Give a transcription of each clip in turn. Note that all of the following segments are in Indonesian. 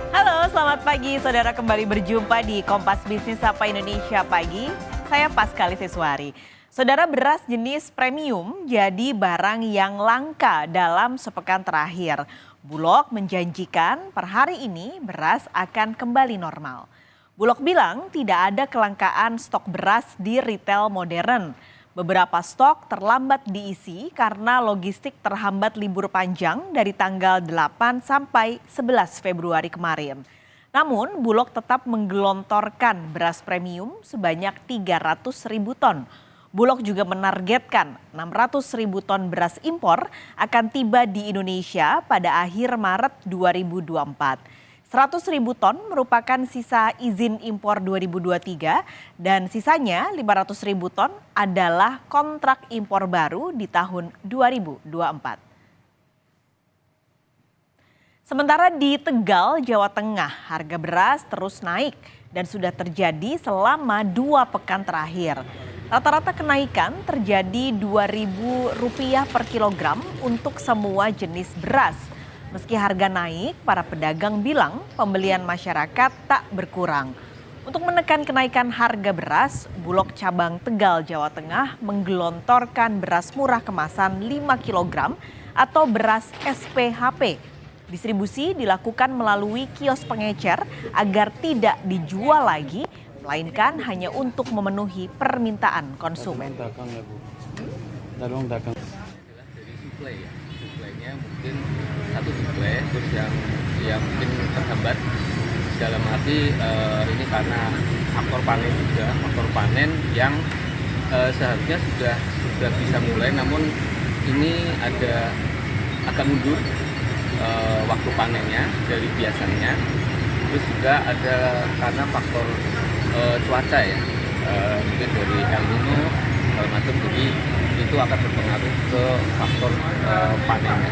Halo, selamat pagi saudara, kembali berjumpa di Kompas Bisnis Sapa Indonesia Pagi. Saya Paskali Siswari. Saudara, beras jenis premium jadi barang yang langka dalam sepekan terakhir. Bulog menjanjikan per hari ini beras akan kembali normal. Bulog bilang tidak ada kelangkaan stok beras di retail modern. Beberapa stok terlambat diisi karena logistik terhambat libur panjang dari tanggal 8 sampai 11 Februari kemarin. Namun Bulog tetap menggelontorkan beras premium sebanyak 300.000 ton. Bulog juga menargetkan 600.000 ton beras impor akan tiba di Indonesia pada akhir Maret 2024. 100.000 ton merupakan sisa izin impor 2023 dan sisanya 500.000 ton adalah kontrak impor baru di tahun 2024. Sementara di Tegal, Jawa Tengah, harga beras terus naik dan sudah terjadi selama 2 pekan terakhir. Rata-rata kenaikan terjadi Rp2.000 per kilogram untuk semua jenis beras. Meski harga naik, para pedagang bilang pembelian masyarakat tak berkurang. Untuk menekan kenaikan harga beras, Bulog Cabang Tegal, Jawa Tengah menggelontorkan beras murah kemasan 5 kg atau beras SPHP. Distribusi dilakukan melalui kios pengecer agar tidak dijual lagi, melainkan hanya untuk memenuhi permintaan konsumen. Suplainya mungkin satu suplai, terus yang mungkin terhambat dalam arti ini karena faktor panen yang seharusnya sudah bisa mulai, namun ini ada agak mundur waktu panennya dari biasanya. Terus juga ada karena faktor cuaca ya, mungkin dari El Nino segala macam, jadi itu akan berpengaruh ke faktor panennya.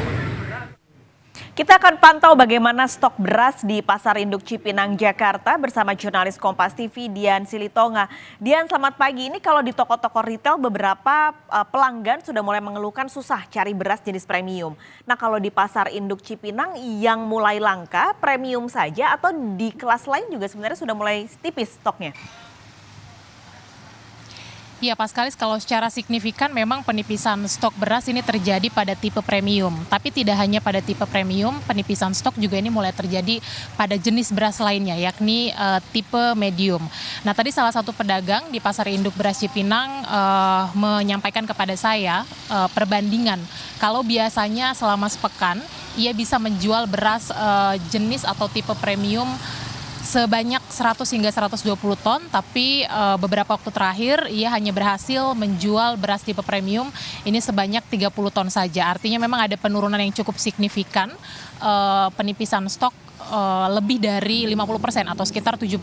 Kita akan pantau bagaimana stok beras di Pasar Induk Cipinang, Jakarta bersama jurnalis Kompas TV Dian Silitonga. Dian, selamat pagi. Ini kalau di toko-toko retail beberapa pelanggan sudah mulai mengeluhkan susah cari beras jenis premium. Nah, kalau di Pasar Induk Cipinang yang mulai langka, premium saja atau di kelas lain juga sebenarnya sudah mulai tipis stoknya? Ya, Paskalis, kalau secara signifikan memang penipisan stok beras ini terjadi pada tipe premium. Tapi tidak hanya pada tipe premium, penipisan stok juga ini mulai terjadi pada jenis beras lainnya, yakni tipe medium. Nah, tadi salah satu pedagang di Pasar Induk Beras Cipinang menyampaikan kepada saya perbandingan. Kalau biasanya selama sepekan, ia bisa menjual beras jenis atau tipe premium sebanyak 100 hingga 120 ton, tapi beberapa waktu terakhir ia hanya berhasil menjual beras tipe premium ini sebanyak 30 ton saja. Artinya memang ada penurunan yang cukup signifikan, penipisan stok lebih dari 50% atau sekitar 70%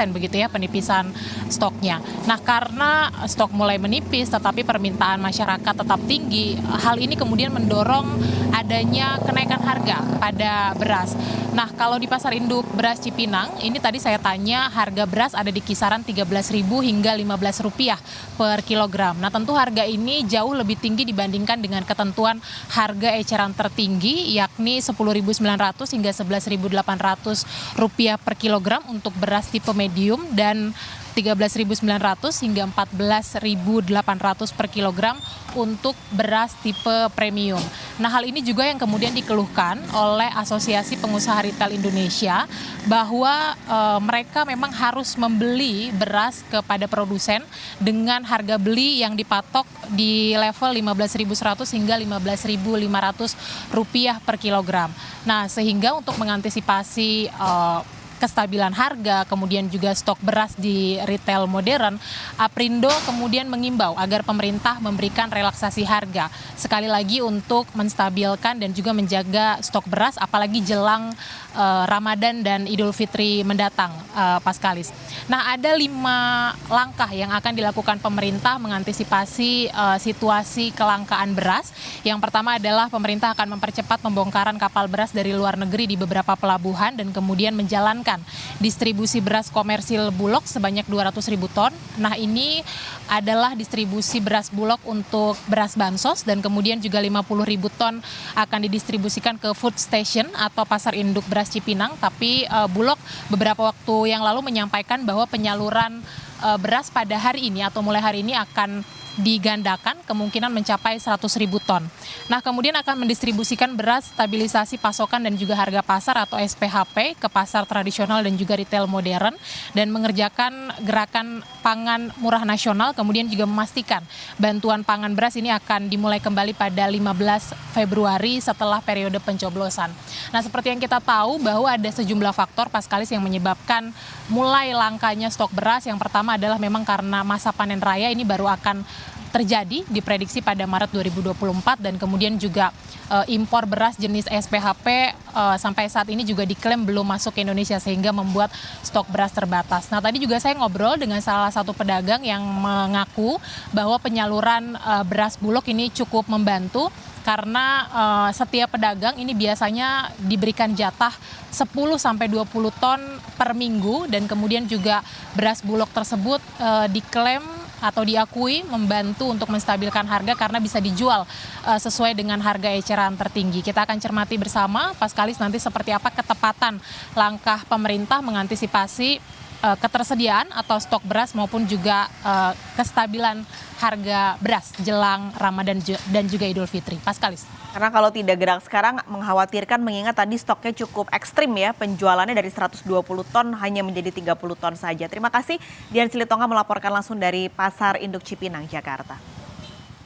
begitu ya penipisan stoknya. Nah, karena stok mulai menipis tetapi permintaan masyarakat tetap tinggi, hal ini kemudian mendorong adanya kenaikan harga pada beras. Nah, kalau di Pasar Induk Beras Cipinang, ini tadi saya tanya harga beras ada di kisaran Rp13.000 hingga Rp15 per kilogram. Nah, tentu harga ini jauh lebih tinggi dibandingkan dengan ketentuan harga eceran tertinggi, yakni Rp10.900 hingga Rp11.800 per kilogram untuk beras tipe medium dan Rp13.900 hingga Rp14.800 per kilogram untuk beras tipe premium. Nah, hal ini juga yang kemudian dikeluhkan oleh Asosiasi Pengusaha Retail Indonesia bahwa mereka memang harus membeli beras kepada produsen dengan harga beli yang dipatok di level Rp15.100 hingga Rp15.500 per kilogram. Nah, sehingga untuk mengantisipasi kestabilan harga, kemudian juga stok beras di retail modern, Aprindo kemudian mengimbau agar pemerintah memberikan relaksasi harga. Sekali lagi untuk menstabilkan dan juga menjaga stok beras, apalagi jelang Ramadan dan Idul Fitri mendatang, Paskalis. Nah, ada 5 langkah yang akan dilakukan pemerintah mengantisipasi situasi kelangkaan beras. Yang pertama adalah pemerintah akan mempercepat pembongkaran kapal beras dari luar negeri di beberapa pelabuhan dan kemudian menjalankan distribusi beras komersil Bulog sebanyak 200.000 ton. Nah, ini adalah distribusi beras Bulog untuk beras bansos dan kemudian juga 50.000 ton akan didistribusikan ke food station atau pasar induk beras beras Cipinang, tapi Bulog beberapa waktu yang lalu menyampaikan bahwa penyaluran beras pada hari ini atau mulai hari ini akan digandakan, kemungkinan mencapai 100.000 ton. Nah, kemudian akan mendistribusikan beras stabilisasi pasokan dan juga harga pasar atau SPHP ke pasar tradisional dan juga retail modern, dan mengerjakan gerakan pangan murah nasional, kemudian juga memastikan bantuan pangan beras ini akan dimulai kembali pada 15 Februari setelah periode pencoblosan. Nah, seperti yang kita tahu bahwa ada sejumlah faktor Paskalis yang menyebabkan mulai langkanya stok beras. Yang pertama adalah memang karena masa panen raya ini baru akan terjadi diprediksi pada Maret 2024, dan kemudian juga impor beras jenis SPHP sampai saat ini juga diklaim belum masuk ke Indonesia sehingga membuat stok beras terbatas. Nah, tadi juga saya ngobrol dengan salah satu pedagang yang mengaku bahwa penyaluran beras Bulog ini cukup membantu karena setiap pedagang ini biasanya diberikan jatah 10-20 ton per minggu, dan kemudian juga beras Bulog tersebut diklaim atau diakui membantu untuk menstabilkan harga karena bisa dijual sesuai dengan harga eceran tertinggi. Kita akan cermati bersama Paskalis nanti seperti apa ketepatan langkah pemerintah mengantisipasi ketersediaan atau stok beras maupun juga kestabilan harga beras jelang Ramadan dan juga Idul Fitri. Paskalis. Karena kalau tidak gerak sekarang mengkhawatirkan, mengingat tadi stoknya cukup ekstrim ya, penjualannya dari 120 ton hanya menjadi 30 ton saja. Terima kasih Dian Silitonga melaporkan langsung dari Pasar Induk Cipinang, Jakarta.